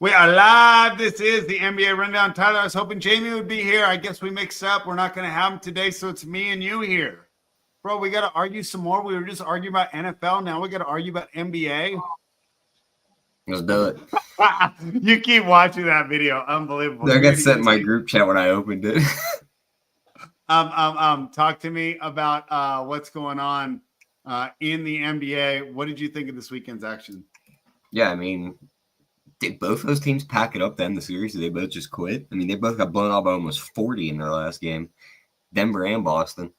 We are live. This is the NBA Rundown. Tyler, I was hoping Jayme would be here. I guess we mixed up. We're not going to have him today, so it's me and you here. Bro, we got to argue some more. We were just arguing about NFL. Now we got to argue about NBA. Let's do it. You keep watching that video. Unbelievable. I got sent in my group chat when I opened it. Talk to me about what's going on in the NBA. What did you think of this weekend's action? Yeah, I mean, did both those teams pack it up to end the series? Did they both just quit? I mean, they both got blown out by almost 40 in their last game. Denver and Boston.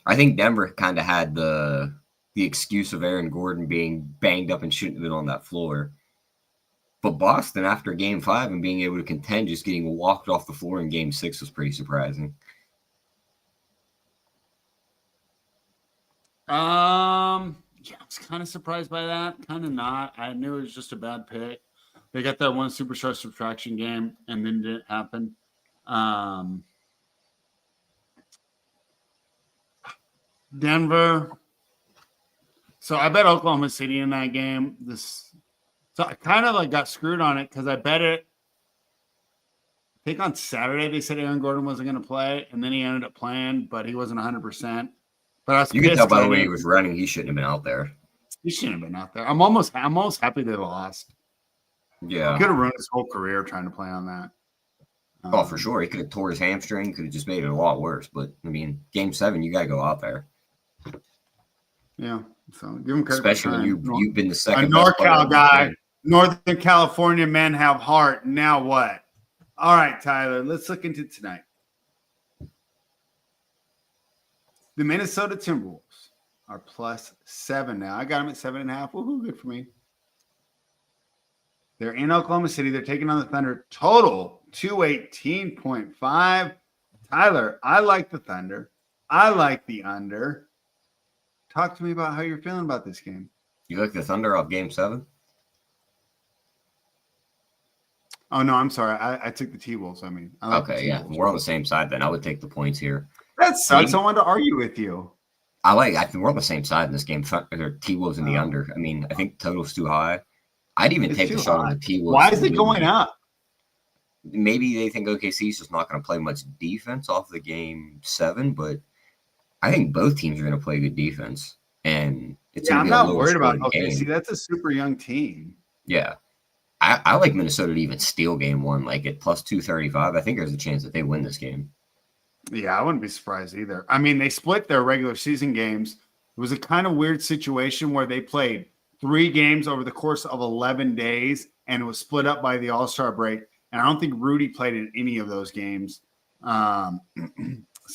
I think Denver kind of had the excuse of Aaron Gordon being banged up and shouldn't have been on that floor. But Boston, after Game 5 and being able to contend, just getting walked off the floor in Game 6 was pretty surprising. Yeah, I was kind of surprised by that. Kind of not. I knew it was just a bad pick. They got that one superstar subtraction game, and then it didn't happen. Denver. So I bet Oklahoma City in that game. So I kind of got screwed on it because I bet it. I think on Saturday they said Aaron Gordon wasn't going to play, and then he ended up playing, but he wasn't 100%. But you can tell by the way he was running, he shouldn't have been out there. He shouldn't have been out there. I'm almost happy they lost. Yeah, he could have ruined his whole career trying to play on that. For sure, he could have tore his hamstring. Could have just made it a lot worse. But I mean, Game 7, you got to go out there. Yeah, so give him credit. Especially when you've been the second. A NorCal guy, Northern California men have heart. Now what? All right, Tyler, let's look into tonight. The Minnesota Timberwolves are +7 now. I got them at 7.5. Woohoo, good for me. They're in Oklahoma City. They're taking on the Thunder. Total 218.5. Tyler, I like the Thunder. I like the under. Talk to me about how you're feeling about this game. You like the Thunder off Game 7? Oh, no, I'm sorry. I took the T-Wolves. Okay, yeah. We're on the same side then. I would take the points here. That sucks. I wanted to argue with you. I think we're on the same side in this game. T-Wolves in the under. I mean, I think the total's too high. I'd even take the shot on the T-Wolves. Why is it going up? Maybe they think OKC's just not going to play much defense off the Game 7, but I think both teams are going to play good defense. And it's I'm not worried about OKC. Game. That's a super young team. Yeah. I like Minnesota to even steal Game 1, like at +235. I think there's a chance that they win this game. Yeah, I wouldn't be surprised either. I mean, they split their regular season games. It was a kind of weird situation where they played 3 games over the course of 11 days, and it was split up by the All-Star break. And I don't think Rudy played in any of those games. So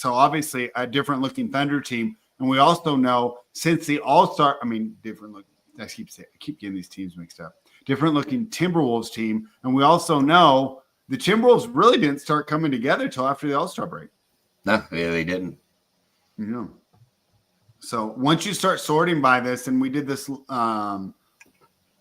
obviously a different-looking Thunder team. And we also know since the All-Star – different-looking – I keep getting these teams mixed up. Different-looking Timberwolves team. And we also know the Timberwolves really didn't start coming together until after the All-Star break. No, yeah, they didn't. Yeah. So once you start sorting by this, and we did this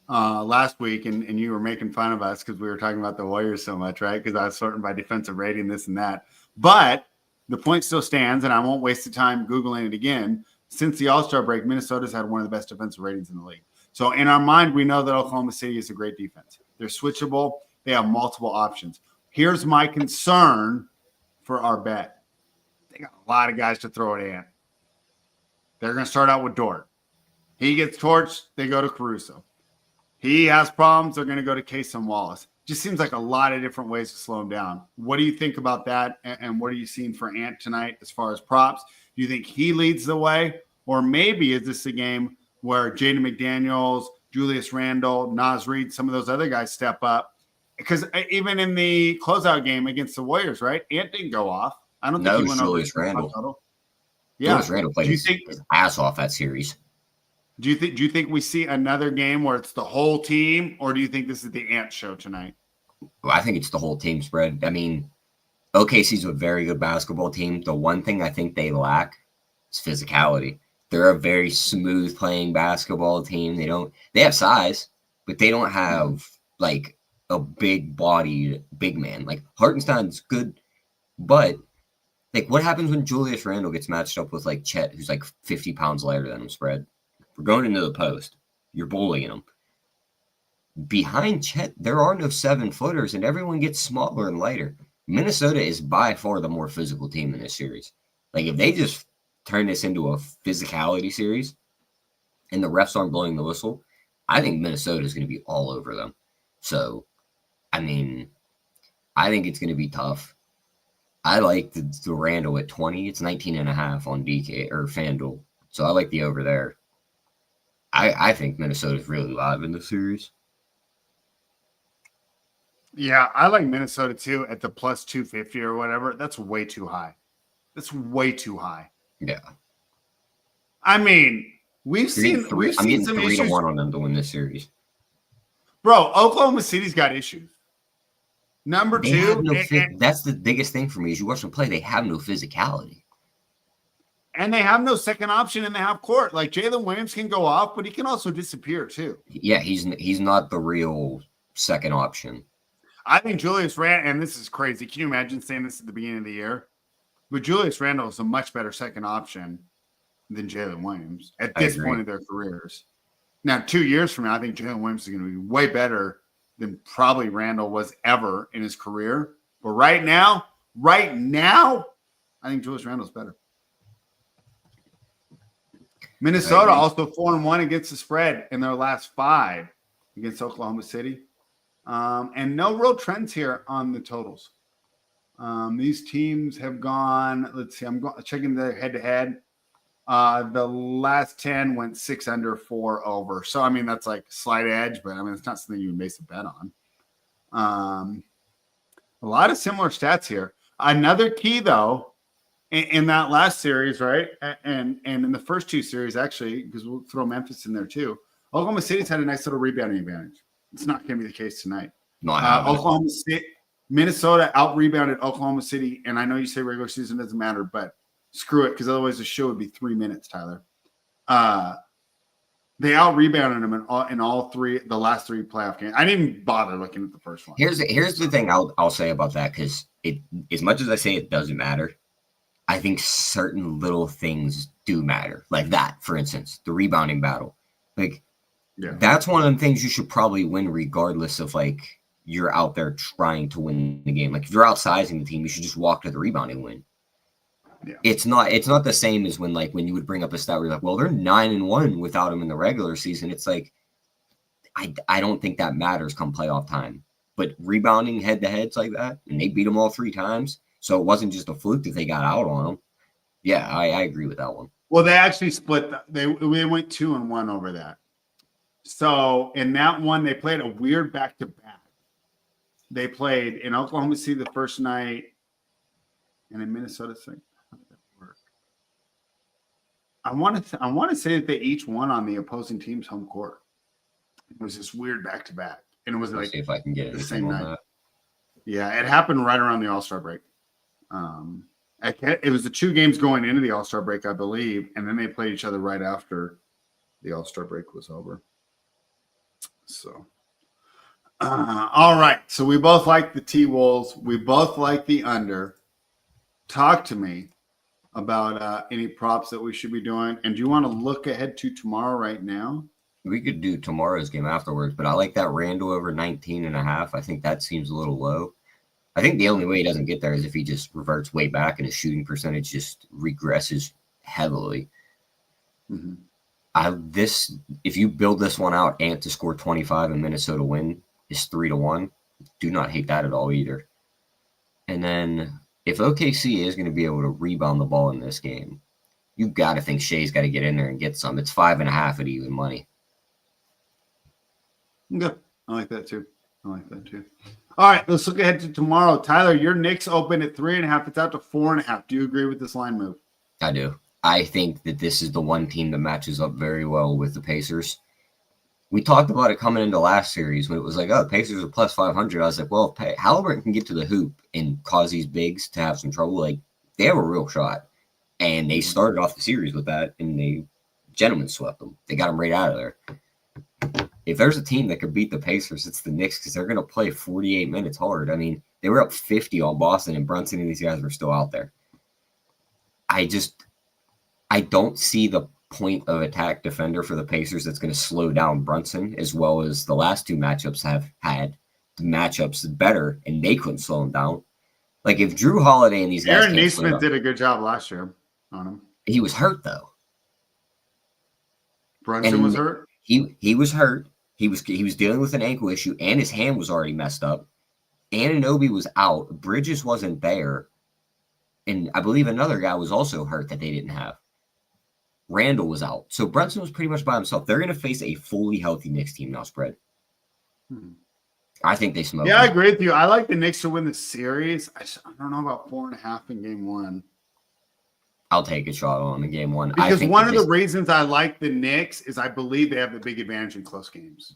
last week, and you were making fun of us because we were talking about the Warriors so much, right? Because I was sorting by defensive rating, this and that. But the point still stands, and I won't waste the time Googling it again. Since the All-Star break, Minnesota's had one of the best defensive ratings in the league. So in our mind, we know that Oklahoma City is a great defense. They're switchable. They have multiple options. Here's my concern for our bet. They got a lot of guys to throw it in. They're going to start out with Dort. He gets torched, they go to Caruso. He has problems, they're going to go to Case and Wallace. Just seems like a lot of different ways to slow him down. What do you think about that? And what are you seeing for Ant tonight as far as props? Do you think he leads the way? Or maybe is this a game where Jaden McDaniels, Julius Randle, Naz Reid, some of those other guys step up? Because even in the closeout game against the Warriors, right? Ant didn't go off. I don't think he went Julius over Randle. Total. Yeah, Julius Randle played his ass off that series. Do you think we see another game where it's the whole team, or do you think this is the Ant show tonight? Well, I think it's the whole team spread. I mean, OKC's a very good basketball team. The one thing I think they lack is physicality. They're a very smooth playing basketball team. They have size, but they don't have like a big bodied big man. Like Hartenstein's good, but like, what happens when Julius Randle gets matched up with like Chet, who's like 50 pounds lighter than him spread? We're going into the post. You're bullying him. behind Chet, there are no 7-footers, and everyone gets smaller and lighter. Minnesota is by far the more physical team in this series. Like, if they just turn this into a physicality series and the refs aren't blowing the whistle, I think Minnesota is going to be all over them. So, I mean, I think it's going to be tough. I like the Randall at 20. It's 19.5 on DK or FanDuel. So I like the over there. I think Minnesota's really live in the series. Yeah, I like Minnesota too at the plus 250 or whatever. That's way too high. That's way too high. Yeah. I mean, we've seen I'm getting some 3 issues. to 1 on them to win this series. Bro, Oklahoma City's got issues. Number They two, have no that's the biggest thing for me is you watch them play, they have no physicality. and they have no second option in the half court. Like Jalen Williams can go off, but he can also disappear too. Yeah, he's not the real second option. I think Julius Randle, and this is crazy. Can you imagine saying this at the beginning of the year? But Julius Randle is a much better second option than Jalen Williams at this point of their careers. Now, 2 years from now, I think Jalen Williams is going to be way better than probably Randle was ever in his career. But right now, I think Julius Randle's better. Minnesota also 4-1 against the spread in their last 5 against Oklahoma City. And no real trends here on the totals. These teams have gone, let's see, I'm checking the head-to-head. The last 10 went 6 under, 4 over. So, I mean, that's like slight edge, but I mean, it's not something you can base a bet on. A lot of similar stats here. Another key, though, in that last series, right? And in the first 2 series, actually, because we'll throw Memphis in there too. Oklahoma City's had a nice little rebounding advantage. It's not going to be the case tonight. Oklahoma City, Minnesota out-rebounded Oklahoma City, and I know you say regular season doesn't matter, but screw it, because otherwise the show would be 3 minutes, Tyler. They out-rebounded them in all the last 3 playoff games. I didn't even bother looking at the first one. Here's the thing I'll say about that, because as much as I say it doesn't matter, I think certain little things do matter. Like that, for instance, the rebounding battle. Like, that's one of the things you should probably win regardless of, like, you're out there trying to win the game. Like, if you're outsizing the team, you should just walk to the rebound and win. Yeah. It's not the same as when you would bring up a stat where you're like, well, they're 9-1 without him in the regular season. It's like, I don't think that matters come playoff time. But rebounding head-to-heads like that, and they beat them all 3 times, so it wasn't just a fluke that they got out on them. Yeah, I agree with that one. Well, they actually split. They went 2-1 over that. So in that one, they played a weird back-to-back. They played in Oklahoma City the first night, and in Minnesota second. How did that work? I want to say that they each won on the opposing team's home court. It was this weird back-to-back, and it was Let's like see if I can get the same night. That. Yeah, it happened right around the All-Star break. It was the 2 games going into the All-Star break, I believe, and then they played each other right after the All-Star break was over. So, all right. So we both like the T-Wolves. We both like the under. Talk to me about any props that we should be doing. And do you want to look ahead to tomorrow right now? We could do tomorrow's game afterwards, but I like that Randall over 19.5. I think that seems a little low. I think the only way he doesn't get there is if he just reverts way back and his shooting percentage just regresses heavily. Mm-hmm. If you build this one out, Ant to score 25 and Minnesota win is 3-1. Do not hate that at all either. And then if OKC is going to be able to rebound the ball in this game, you got to think Shea's got to get in there and get some. It's 5.5 at even money. Yeah, I like that too. All right, let's look ahead to tomorrow. Tyler, your Knicks open at 3.5. It's out to 4.5. Do you agree with this line move? I do. I think that this is the one team that matches up very well with the Pacers. We talked about it coming into last series when it was like, oh, the Pacers are plus 500. I was like, well, if Halliburton can get to the hoop and cause these bigs to have some trouble, like, they have a real shot. And they started off the series with that, and they gentlemen swept them. They got them right out of there. If there's a team that could beat the Pacers, it's the Knicks because they're going to play 48 minutes hard. I mean, they were up 50 on Boston, and Brunson and these guys were still out there. I don't see the point of attack defender for the Pacers that's going to slow down Brunson, as well as the last two matchups have had the matchups better, and they couldn't slow him down. Like if Drew Holiday and these guys Aaron can't slow Neesmith down, did a good job last year on him. he was hurt though. Brunson was hurt. He was hurt. He was dealing with an ankle issue, and his hand was already messed up. Anunoby was out. Bridges wasn't there, and I believe another guy was also hurt that they didn't have. Randall was out, so Brunson was pretty much by himself. They're going to face a fully healthy Knicks team now. Spread. I think they smoke. Yeah, them. I agree with you. I like the Knicks to win the series. I don't know about 4.5 in game one. I'll take a shot on in game one. Because one of the reasons I like the Knicks is I believe they have the big advantage in close games.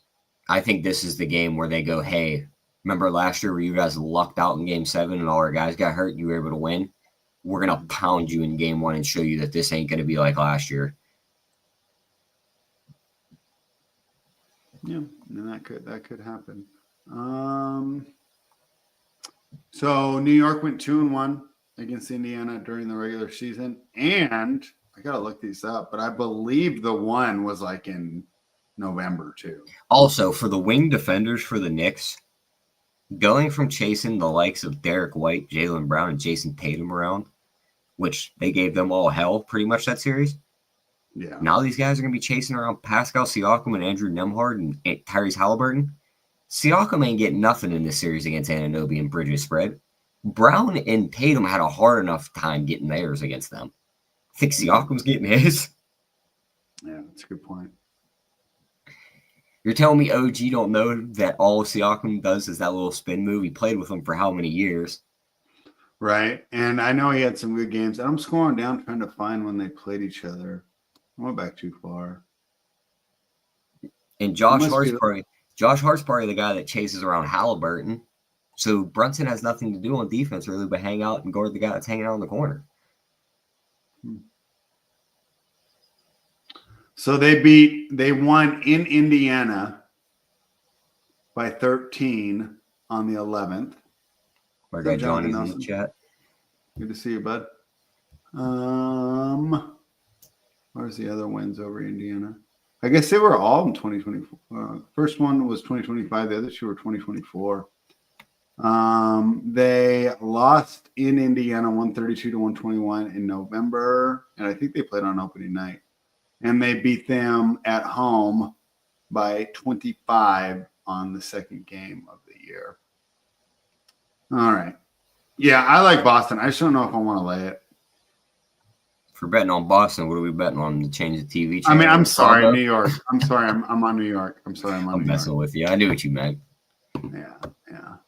I think this is the game where they go, hey, remember last year where you guys lucked out in game 7 and all our guys got hurt, you were able to win? We're going to pound you in game 1 and show you that this ain't going to be like last year. Yeah, and that could happen. So New York went 2-1 against Indiana during the regular season, and I gotta look these up, but I believe the one was like in November too. Also, for the wing defenders for the Knicks, going from chasing the likes of Derek White, Jaylen Brown, and Jason Tatum around, which they gave them all hell pretty much that series. Yeah. Now these guys are gonna be chasing around Pascal Siakam and Andrew Nembhard and Tyrese Halliburton. Siakam ain't getting nothing in this series against Anunoby and Bridges spread. Brown and Tatum had a hard enough time getting theirs against them. I think Siakam's getting his. Yeah, that's a good point. You're telling me OG don't know that all Siakam does is that little spin move? He played with him for how many years? Right. And I know he had some good games. And I'm scrolling down trying to find when they played each other. I went back too far. And Josh Hart's probably the guy that chases around Halliburton. So Brunson has nothing to do on defense really but hang out and guard the guy that's hanging out in the corner. So they won in Indiana by 13 on the 11th. My guy Johnny's in the chat. Good to see you, bud. Where's the other wins over Indiana? I guess they were all in 2024. First one was 2025. The other two were 2024. They lost in Indiana 132-121 in November, and I think they played on opening night. And they beat them at home by 25 on the second game of the year. All right. Yeah, I like Boston. I just don't know if I want to lay it. If we're betting on Boston, what are we betting on to change the TV channel? I mean, I'm sorry, New York. I'm sorry, I'm on New York. I'm sorry, I'm on New York. I'm messing with you. I knew what you meant. Yeah.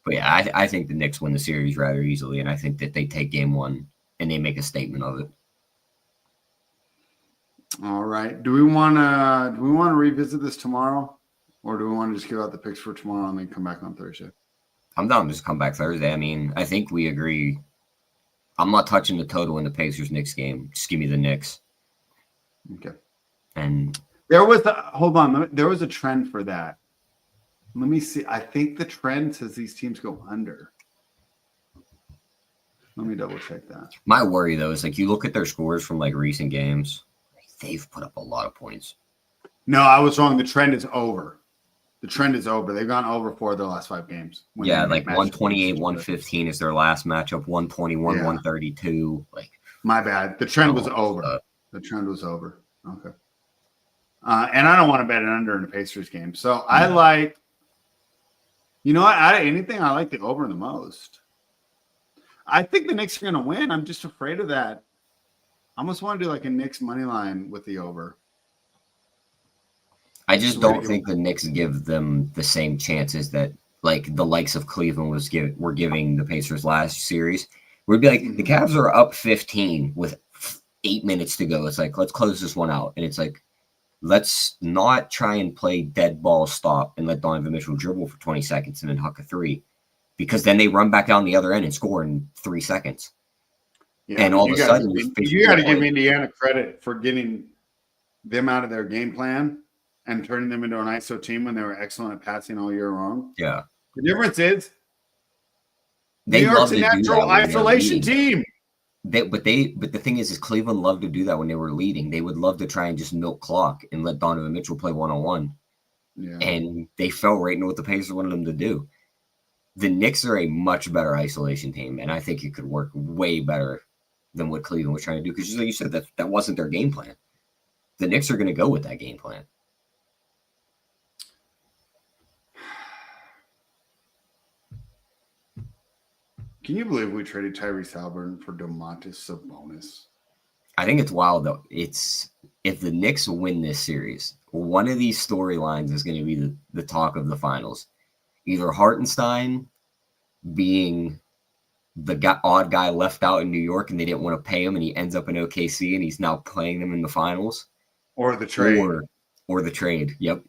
But yeah, I think the Knicks win the series rather easily, and I think that they take game 1 and they make a statement of it. All right. Do we want to revisit this tomorrow, or do we want to just give out the picks for tomorrow and then come back on Thursday? I'm down to just come back Thursday. I mean, I think we agree. I'm not touching the total in the Pacers-Knicks game. Just give me the Knicks. Okay. And there was a trend for that. Let me see. I think the trend says these teams go under. Let me double check that. My worry, though, is like you look at their scores from like recent games, they've put up a lot of points. No, I was wrong. The trend is over. The trend is over. They've gone over 4 of their last 5 games. Yeah, like 128, 115 is their last matchup. 121, 132. Like, my bad. The trend was over. The trend was over. Okay. And I don't want to bet it under in the Pacers game. So I like. You know what? Out of anything, I like the over the most. I think the Knicks are going to win. I'm just afraid of that. I almost want to do like a Knicks money line with the over. I just don't think the Knicks give them the same chances that like the likes of Cleveland were giving the Pacers last series. We'd be like, the Cavs are up 15 with 8 minutes to go. It's like, let's close this one out. And it's like, let's not try and play dead ball stop and let Donovan Mitchell dribble for 20 seconds and then huck a 3, because then they run back down the other end and score in 3 seconds. Yeah, and all of a sudden, you got to give Indiana credit for getting them out of their game plan and turning them into an ISO team when they were excellent at passing all year long. Yeah. The difference is New York's a natural isolation team. But the thing is Cleveland loved to do that when they were leading. They would love to try and just milk clock and let Donovan Mitchell play 1-on-1. Yeah. And they fell right into what the Pacers wanted them to do. The Knicks are a much better isolation team, and I think it could work way better than what Cleveland was trying to do. Because just like you said, that wasn't their game plan. The Knicks are going to go with that game plan. Can you believe we traded Tyrese Halliburton for Domantas Sabonis? I think it's wild, though. If the Knicks win this series, one of these storylines is going to be the talk of the finals. Either Hartenstein being the odd guy left out in New York and they didn't want to pay him and he ends up in OKC and he's now playing them in the finals. Or the trade. Or the trade. Yep.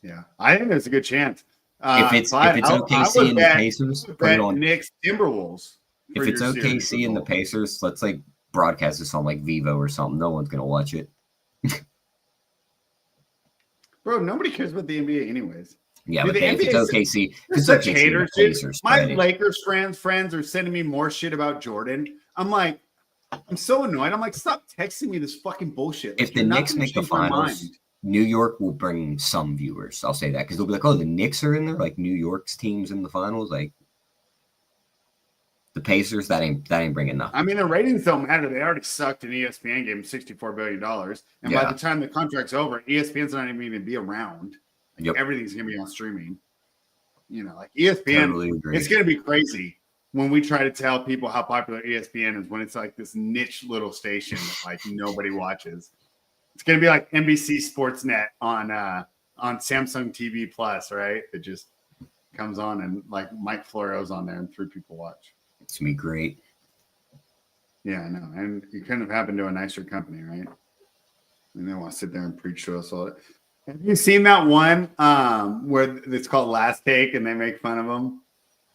Yeah. I think there's a good chance. If it's OKC and the Pacers, put it on Knicks Timberwolves. If it's OKC and the Pacers, let's like broadcast this on like Vivo or something. No one's gonna watch it. Bro, nobody cares about the NBA anyways. Yeah, dude, but if it's OKC, it's such haters, dude. My Lakers friends are sending me more shit about Jordan. I'm like, I'm so annoyed. I'm like, stop texting me this fucking bullshit. If the Knicks make the finals, New York will bring some viewers. I'll say that because they'll be like, "Oh, the Knicks are in there, like New York's teams in the finals." Like the Pacers, that ain't bringing nothing. I mean, the ratings don't matter. They already sucked, and ESPN gave them $64 billion, and by the time the contract's over, ESPN's not even going to be around. Like, everything's going to be on streaming. You know, like ESPN, totally it's going to be crazy when we try to tell people how popular ESPN is when it's like this niche little station that like nobody watches. It's going to be like NBC Sportsnet on Samsung TV Plus, right? It just comes on and like Mike Florio's on there and 3 people watch. It's going to be great. Yeah, I know. And it couldn't have happened to a nicer company, right? And they want to sit there and preach to us all. Have you seen that one where it's called Last Take and they make fun of them?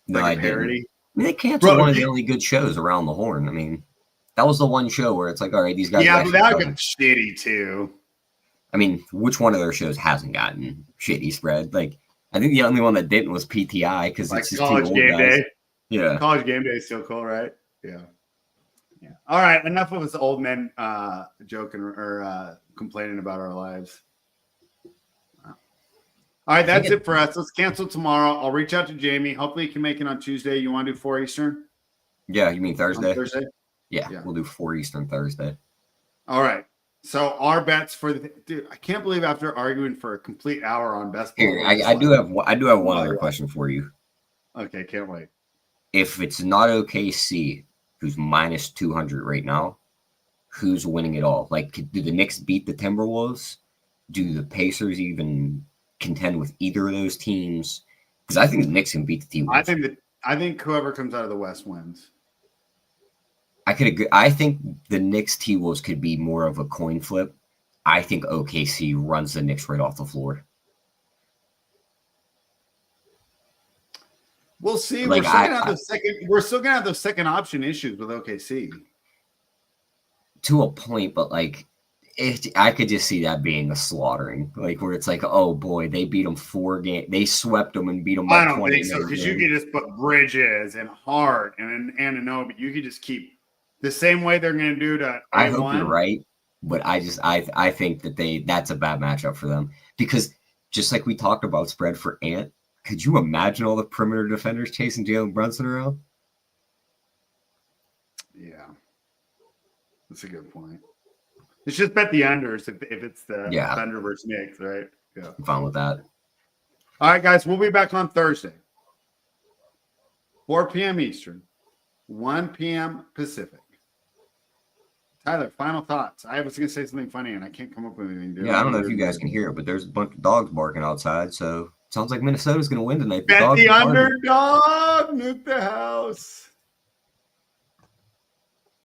No, like a parody? I mean, they canceled one of the only good shows around the horn. I mean, that was the one show where it's like, all right, these guys. Yeah, but that got shitty too. I mean, which one of their shows hasn't gotten shitty spread? Like, I think the only one that didn't was PTI because like it's just College Game Day. Yeah, College Game Day is still cool, right? Yeah. Yeah. All right, enough of us old men joking or complaining about our lives. All right, that's it for us. Let's cancel tomorrow. I'll reach out to Jayme. Hopefully, you can make it on Tuesday. You want to do 4 Eastern? Yeah, you mean Thursday? On Thursday? Yeah, we'll do 4 Eastern Thursday. All right. So our bets for dude, I can't believe after arguing for a complete hour on best ball. Here, I do have one other question for you. Okay, can't wait. If it's not OKC, who's minus 200 right now, who's winning it all? Like, do the Knicks beat the Timberwolves? Do the Pacers even contend with either of those teams? Because I think the Knicks can beat the T-Wolves. I think whoever comes out of the West wins. I could agree. I think the Knicks T-Wolves could be more of a coin flip. I think OKC runs the Knicks right off the floor. We'll see. Like, we're still gonna have those second option issues with OKC. To a point, but like I could just see that being a slaughtering, like where it's like, oh boy, they beat them 4 games, they swept them and beat them. I don't think so because you could just put Bridges and Hart and Anunoby. You could just keep the same way they're going to do to. I hope you're right, but I think that that's a bad matchup for them because just like we talked about spread for Ant, could you imagine all the perimeter defenders chasing Jalen Brunson around? Yeah, that's a good point. It's just bet the unders if it's the Thunder versus Knicks, right? Yeah. I'm fine with that. All right, guys. We'll be back on Thursday. 4 p.m. Eastern, 1 p.m. Pacific. Tyler, final thoughts. I was going to say something funny, and I can't come up with anything. Yeah, I don't know if you guys can hear it, but there's a bunch of dogs barking outside, so it sounds like Minnesota's going to win tonight. Bet the underdog, nuke the house.